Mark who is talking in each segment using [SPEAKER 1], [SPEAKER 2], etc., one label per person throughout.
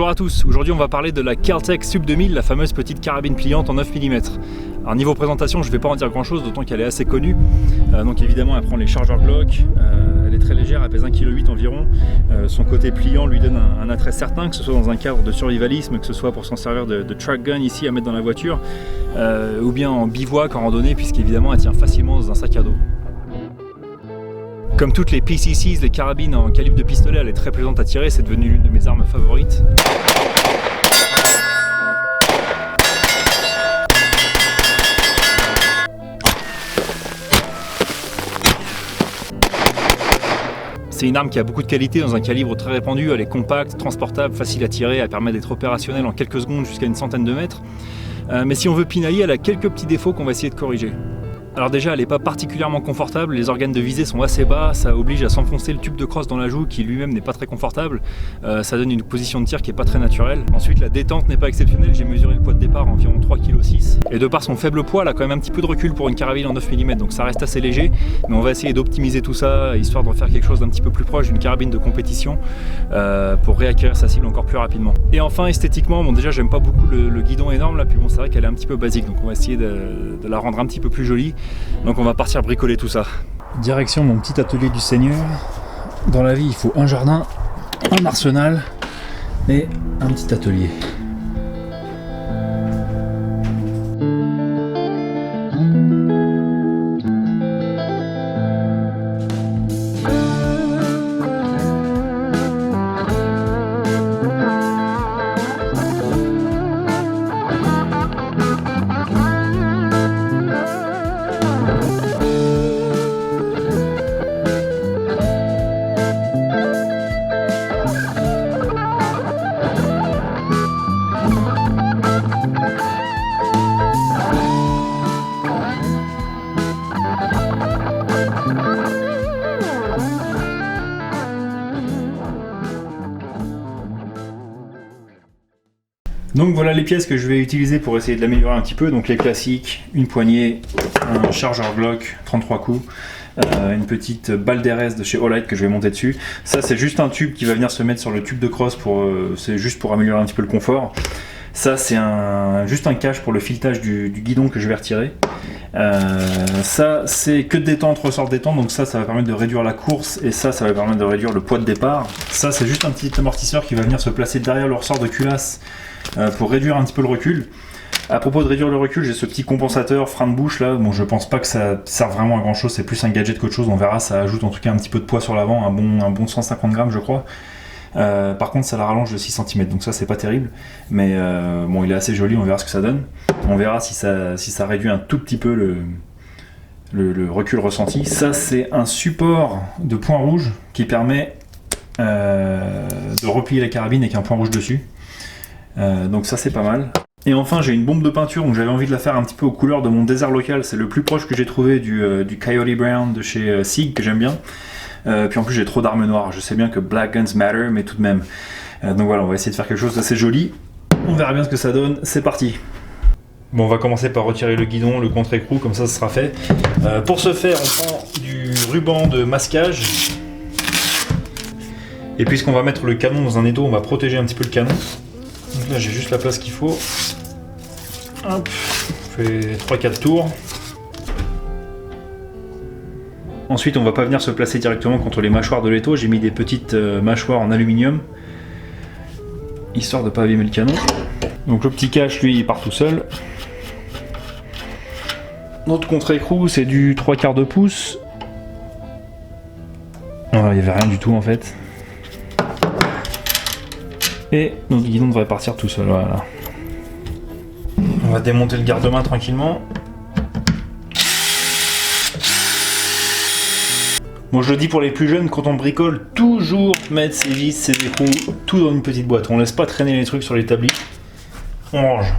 [SPEAKER 1] Bonjour à tous, aujourd'hui on va parler de la Kel-Tec Sub 2000, la fameuse petite carabine pliante en 9 mm. Alors niveau présentation, je ne vais pas en dire grand chose, d'autant qu'elle est assez connue. Donc évidemment elle prend les chargeurs Glock, elle est très légère, elle pèse 1,8 kg environ. Son côté pliant lui donne un attrait certain, que ce soit dans un cadre de survivalisme, que ce soit pour s'en servir de track gun ici à mettre dans la voiture, ou bien en bivouac, en randonnée, puisqu'évidemment elle tient facilement dans un sac à dos. Comme toutes les PCCs, les carabines en calibre de pistolet, elle est très plaisante à tirer, c'est devenu l'une de mes armes favorites. C'est une arme qui a beaucoup de qualité dans un calibre très répandu, elle est compacte, transportable, facile à tirer, elle permet d'être opérationnelle en quelques secondes jusqu'à une centaine de mètres. Mais si on veut pinailler, elle a quelques petits défauts qu'on va essayer de corriger. Alors déjà, elle n'est pas particulièrement confortable, les organes de visée sont assez bas, ça oblige à s'enfoncer le tube de crosse dans la joue qui lui-même n'est pas très confortable, ça donne une position de tir qui n'est pas très naturelle. Ensuite, la détente n'est pas exceptionnelle, j'ai mesuré le poids de départ environ 3,6 kg. Et de par son faible poids, elle a quand même un petit peu de recul pour une carabine en 9 mm, donc ça reste assez léger, mais on va essayer d'optimiser tout ça, histoire d'en faire quelque chose d'un petit peu plus proche d'une carabine de compétition, pour réacquérir sa cible encore plus rapidement. Et enfin, esthétiquement, bon déjà j'aime pas beaucoup le guidon énorme là, puis bon c'est vrai qu'elle est un petit peu basique, donc on va essayer de la rendre un petit peu plus jolie. Donc on va partir bricoler tout ça. Direction mon petit atelier du Seigneur. Dans la vie il faut un jardin, un arsenal et un petit atelier. Donc voilà les pièces que je vais utiliser pour essayer de l'améliorer un petit peu. Donc les classiques, une poignée, un chargeur Glock 33 coups, une petite balle d'RS de chez Olight que je vais monter dessus. Ça c'est juste un tube qui va venir se mettre sur le tube de crosse, c'est juste pour améliorer un petit peu le confort. Ça c'est juste un cache pour le filetage du guidon que je vais retirer. Ça c'est que de détente, ressort de détente, donc ça va permettre de réduire la course et ça va permettre de réduire le poids de départ. Ça c'est juste un petit amortisseur qui va venir se placer derrière le ressort de culasse pour réduire un petit peu le recul. À propos de réduire le recul, j'ai ce petit compensateur frein de bouche là. Bon, je pense pas que ça serve vraiment à grand chose, c'est plus un gadget qu'autre chose, on verra. Ça ajoute en tout cas un petit peu de poids sur l'avant, un bon 150 grammes je crois. Par contre ça la rallonge de 6 cm, donc ça c'est pas terrible, mais bon il est assez joli, on verra ce que ça donne. On verra si ça réduit un tout petit peu le recul ressenti. Ça c'est un support de point rouge qui permet de replier la carabine avec un point rouge dessus. Donc ça c'est pas mal. Et enfin j'ai une bombe de peinture, donc j'avais envie de la faire un petit peu aux couleurs de mon désert local. C'est le plus proche que j'ai trouvé du Coyote Brown de chez Sig que j'aime bien. Puis en plus j'ai trop d'armes noires, je sais bien que Black Guns Matter, mais tout de même. Donc voilà, on va essayer de faire quelque chose d'assez joli. On verra bien ce que ça donne, c'est parti. Bon, on va commencer par retirer le guidon, le contre-écrou, comme ça sera fait. Pour ce faire, on prend du ruban de masquage. Et puisqu'on va mettre le canon dans un étau, on va protéger un petit peu le canon. Donc là j'ai juste la place qu'il faut. Hop, on fait 3-4 tours. Ensuite on va pas venir se placer directement contre les mâchoires de l'étau, j'ai mis des petites mâchoires en aluminium, histoire de pas abîmer le canon. Donc le petit cache lui il part tout seul. Notre contre-écrou c'est du 3/4 de pouce. Voilà, il n'y avait rien du tout en fait. Et notre guidon devrait partir tout seul, voilà. On va démonter le garde-main tranquillement. Bon, je le dis pour les plus jeunes, quand on bricole, toujours mettre ses vis, ses écrous, tout dans une petite boîte. On laisse pas traîner les trucs sur l'établi. On range.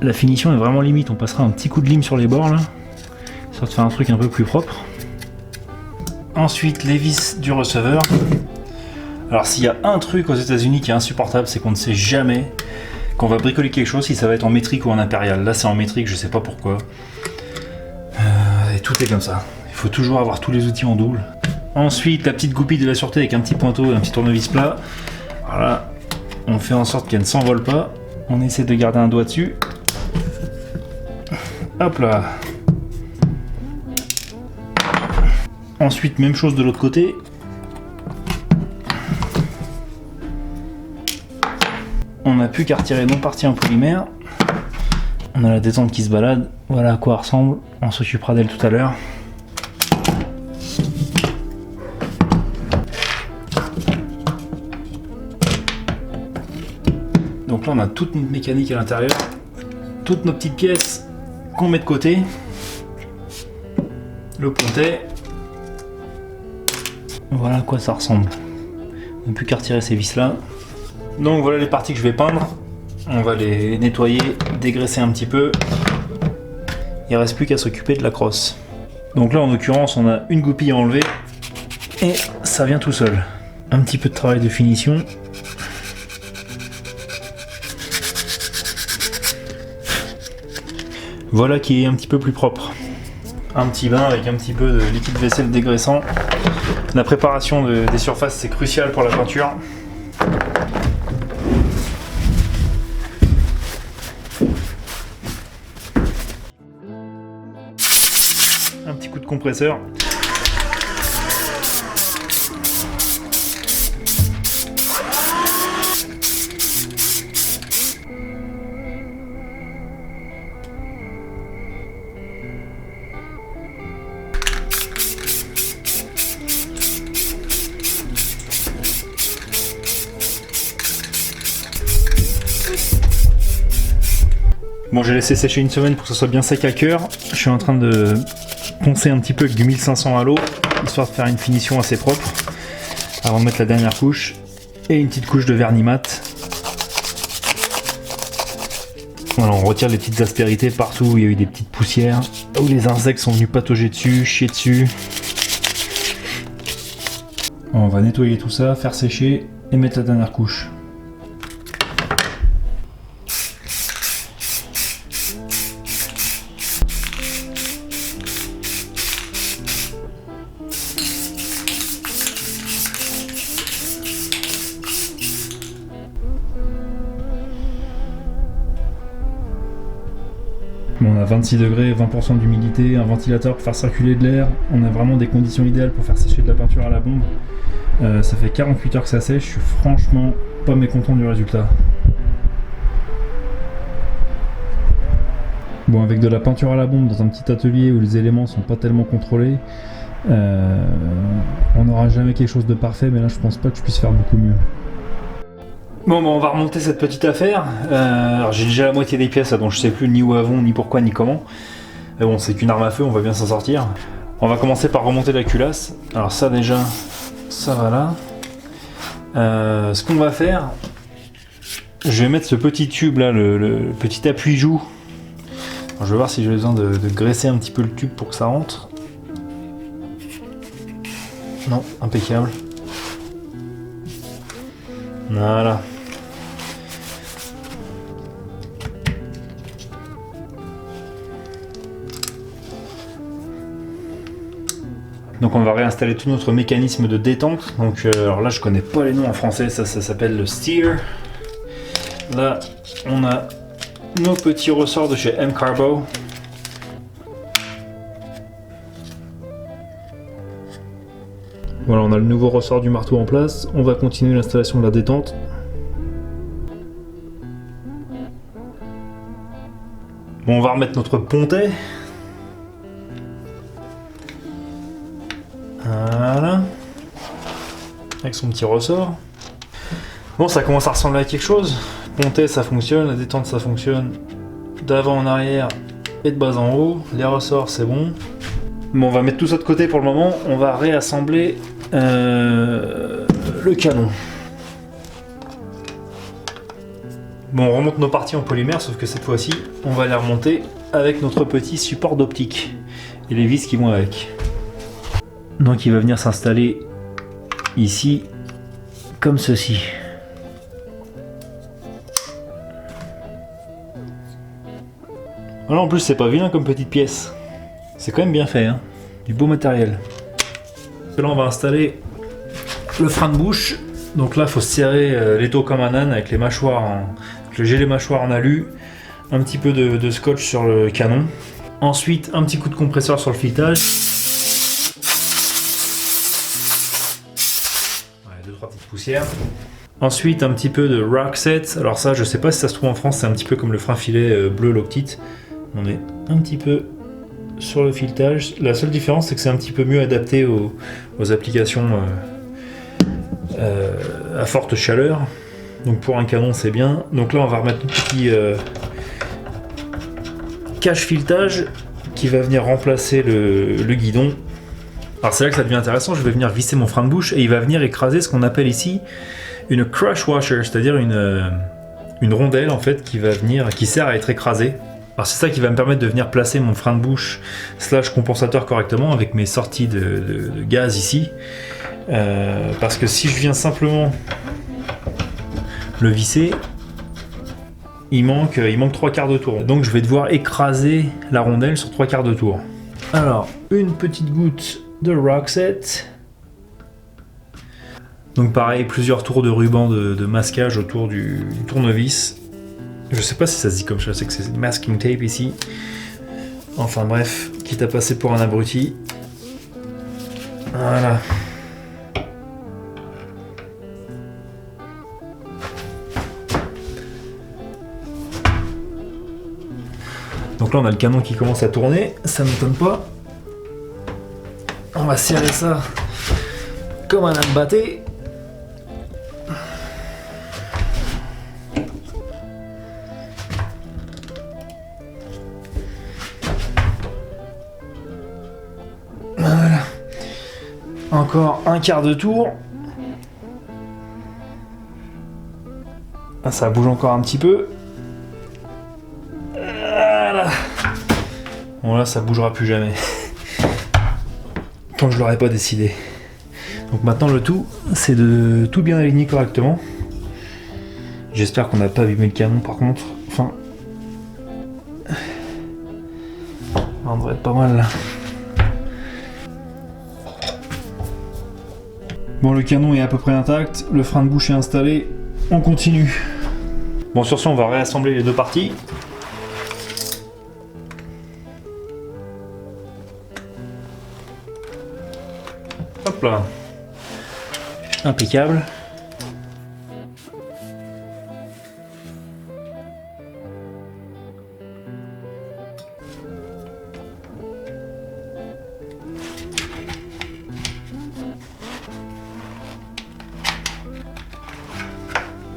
[SPEAKER 1] La finition est vraiment limite, on passera un petit coup de lime sur les bords là, ça va te faire un truc un peu plus propre. Ensuite les vis du receveur. Alors s'il y a un truc aux États-Unis qui est insupportable, c'est qu'on ne sait jamais qu'on va bricoler quelque chose, si ça va être en métrique ou en impérial. Là c'est en métrique, je sais pas pourquoi. Et tout est comme ça. Il faut toujours avoir tous les outils en double. Ensuite, la petite goupille de la sûreté avec un petit pointeau et un petit tournevis plat. Voilà, on fait en sorte qu'elle ne s'envole pas. On essaie de garder un doigt dessus. Hop là. Ensuite, même chose de l'autre côté. On n'a plus qu'à retirer nos parties en polymère. On a la détente qui se balade. Voilà à quoi elle ressemble. On s'occupera d'elle tout à l'heure. Donc là, on a toute notre mécanique à l'intérieur. Toutes nos petites pièces qu'on met de côté. Le pontet. Voilà à quoi ça ressemble. On n'a plus qu'à retirer ces vis là. Donc voilà les parties que je vais peindre. On va les nettoyer, dégraisser un petit peu. Il ne reste plus qu'à s'occuper de la crosse. Donc là en l'occurrence on a une goupille à enlever. Et ça vient tout seul. Un petit peu de travail de finition. Voilà qui est un petit peu plus propre. Un petit bain avec un petit peu de liquide vaisselle dégraissant. La préparation des surfaces c'est crucial pour la peinture. Un petit coup de compresseur. Bon, j'ai laissé sécher une semaine pour que ce soit bien sec à cœur. Je suis en train de poncer un petit peu avec du 1500 à l'eau, histoire de faire une finition assez propre, avant de mettre la dernière couche, et une petite couche de vernis mat. Voilà, on retire les petites aspérités partout où il y a eu des petites poussières, où les insectes sont venus patauger dessus, chier dessus. On va nettoyer tout ça, faire sécher, et mettre la dernière couche. Bon, on a 26 degrés, 20% d'humidité, un ventilateur pour faire circuler de l'air. On a vraiment des conditions idéales pour faire sécher de la peinture à la bombe. Ça fait 48 heures que ça sèche, je suis franchement pas mécontent du résultat. Bon, avec de la peinture à la bombe dans un petit atelier où les éléments sont pas tellement contrôlés, on n'aura jamais quelque chose de parfait, mais là je pense pas que je puisse faire beaucoup mieux. Bon, on va remonter cette petite affaire. Alors j'ai déjà la moitié des pièces, dont je sais plus ni où elles vont, ni pourquoi, ni comment. Mais bon, c'est qu'une arme à feu, on va bien s'en sortir. On va commencer par remonter la culasse. Alors ça déjà, ça va là. Ce qu'on va faire, je vais mettre ce petit tube là, le petit appui-joue. Alors, je vais voir si j'ai besoin de graisser un petit peu le tube pour que ça rentre. Non, impeccable. Voilà. Donc on va réinstaller tout notre mécanisme de détente. Donc alors là je connais pas les noms en français, ça s'appelle le steer. Là on a nos petits ressorts de chez M-Carbo. Voilà, on a le nouveau ressort du marteau en place. On va continuer l'installation de la détente. Bon, on va remettre notre pontet. Voilà. Avec son petit ressort. Bon, ça commence à ressembler à quelque chose. Pontet, ça fonctionne. La détente, ça fonctionne. D'avant en arrière et de bas en haut. Les ressorts, c'est bon. Bon, on va mettre tout ça de côté pour le moment. On va réassembler le canon. Bon, on remonte nos parties en polymère, sauf que cette fois-ci, on va les remonter avec notre petit support d'optique et les vis qui vont avec. Donc il va venir s'installer ici, comme ceci. Alors en plus c'est pas vilain comme petite pièce. C'est quand même bien fait, hein. Du beau matériel. Là on va installer le frein de bouche. Donc là il faut serrer l'étau comme un âne avec les mâchoires avec le gilet mâchoire en alu. Un petit peu de scotch sur le canon. Ensuite un petit coup de compresseur sur le filetage. Ouais, 2-3 petites poussières. Ensuite un petit peu de Rockset. Alors ça je sais pas si ça se trouve en France, c'est un petit peu comme le frein filet bleu Loctite. On est un petit peu sur le filetage. La seule différence c'est que c'est un petit peu mieux adapté aux applications à forte chaleur. Donc pour un canon c'est bien. Donc là on va remettre un petit cache filetage qui va venir remplacer le guidon. Alors c'est là que ça devient intéressant, je vais venir visser mon frein de bouche et il va venir écraser ce qu'on appelle ici une crush washer, c'est-à-dire une rondelle en fait qui sert à être écrasée. Alors c'est ça qui va me permettre de venir placer mon frein de bouche / compensateur correctement avec mes sorties de gaz ici. Parce que si je viens simplement le visser, il manque 3/4 de tour. Donc je vais devoir écraser la rondelle sur 3/4 de tour. Alors, une petite goutte de Rockset. Donc pareil, plusieurs tours de ruban de masquage autour du tournevis. Je sais pas si ça se dit comme ça, je sais que c'est masking tape ici. Enfin bref, quitte à passer pour un abruti. Voilà. Donc là on a le canon qui commence à tourner, ça ne m'étonne pas. On va serrer ça comme un âne batté. Voilà. Encore 1/4 de tour. Ah, ça bouge encore un petit peu. Voilà. Bon là ça bougera plus jamais. Tant que je l'aurais pas décidé. Donc maintenant le tout c'est de tout bien aligner correctement. J'espère qu'on n'a pas abîmé le canon par contre. Enfin. On devrait être pas mal là. Bon, le canon est à peu près intact, le frein de bouche est installé, on continue. Bon, sur ce, on va réassembler les deux parties. Hop là. Impeccable.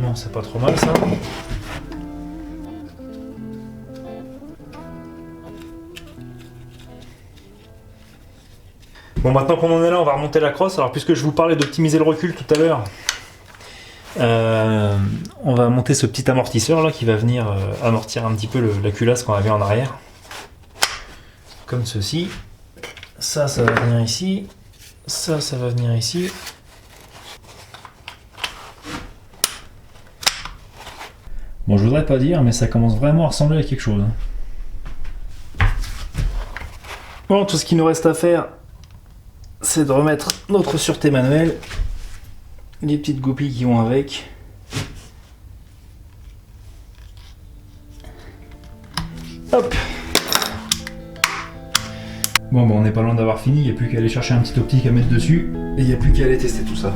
[SPEAKER 1] Non, c'est pas trop mal ça. Bon, maintenant qu'on en est là, on va remonter la crosse. Alors, puisque je vous parlais d'optimiser le recul tout à l'heure, on va monter ce petit amortisseur là qui va venir amortir un petit peu la culasse qu'on avait en arrière. Comme ceci. Ça va venir ici. Ça va venir ici. Bon, je voudrais pas dire, mais ça commence vraiment à ressembler à quelque chose. Bon, tout ce qu'il nous reste à faire, c'est de remettre notre sûreté manuelle, les petites goupilles qui vont avec. Hop. Bon, on n'est pas loin d'avoir fini, il n'y a plus qu'à aller chercher un petit optique à mettre dessus, et il n'y a plus qu'à aller tester tout ça.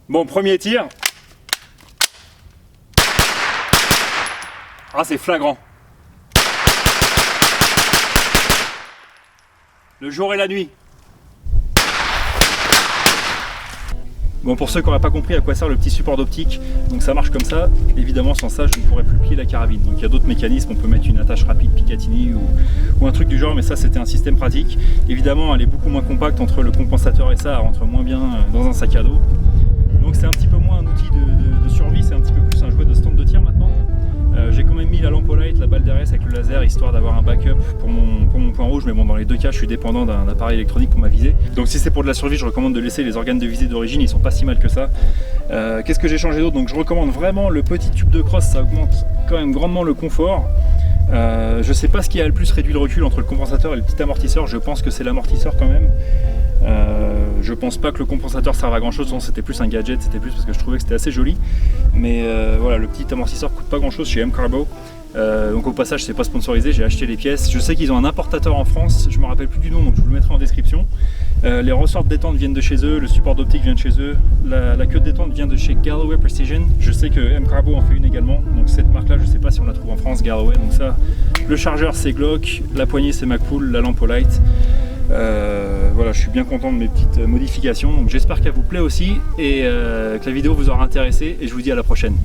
[SPEAKER 1] Bon, premier tir. Ah, c'est flagrant. Le jour et la nuit. Bon, pour ceux qui n'auraient pas compris à quoi sert le petit support d'optique, donc ça marche comme ça. Évidemment, sans ça, je ne pourrais plus plier la carabine. Donc il y a d'autres mécanismes, on peut mettre une attache rapide Picatinny ou un truc du genre, mais ça c'était un système pratique. Évidemment, elle est beaucoup moins compacte entre le compensateur et ça, elle rentre moins bien dans un sac à dos. Donc c'est un petit peu moins un outil de survie, c'est un petit peu plus un jouet de stand de tir maintenant. J'ai quand même mis la lampe Olight, la balle d'RS avec le laser, histoire d'avoir un backup pour mon point rouge, mais bon, dans les deux cas je suis dépendant d'un appareil électronique pour ma visée. Donc si c'est pour de la survie, je recommande de laisser les organes de visée d'origine, ils sont pas si mal que ça. Qu'est-ce que j'ai changé d'autre? Donc je recommande vraiment le petit tube de crosse, ça augmente quand même grandement le confort. Je sais pas ce qui a le plus réduit le recul entre le compensateur et le petit amortisseur, je pense que c'est l'amortisseur quand même. Je pense pas que le compensateur serve à grand chose, c'était plus un gadget, c'était plus parce que je trouvais que c'était assez joli. Mais voilà, le petit amortisseur coûte pas grand chose chez M-Carbo. Donc au passage, c'est pas sponsorisé, j'ai acheté les pièces. Je sais qu'ils ont un importateur en France, je me rappelle plus du nom, donc je vous le mettrai en description. Les ressorts de détente viennent de chez eux, le support d'optique vient de chez eux, la queue de détente vient de chez Galloway Precision. Je sais que M-Carbo en fait une également, donc cette marque là, je sais pas si on la trouve en France, Galloway. Donc ça, le chargeur c'est Glock, la poignée c'est Magpul, la lampe Olight. Voilà, je suis bien content de mes petites modifications, donc j'espère qu'elle vous plaît aussi et que la vidéo vous aura intéressé, et je vous dis à la prochaine.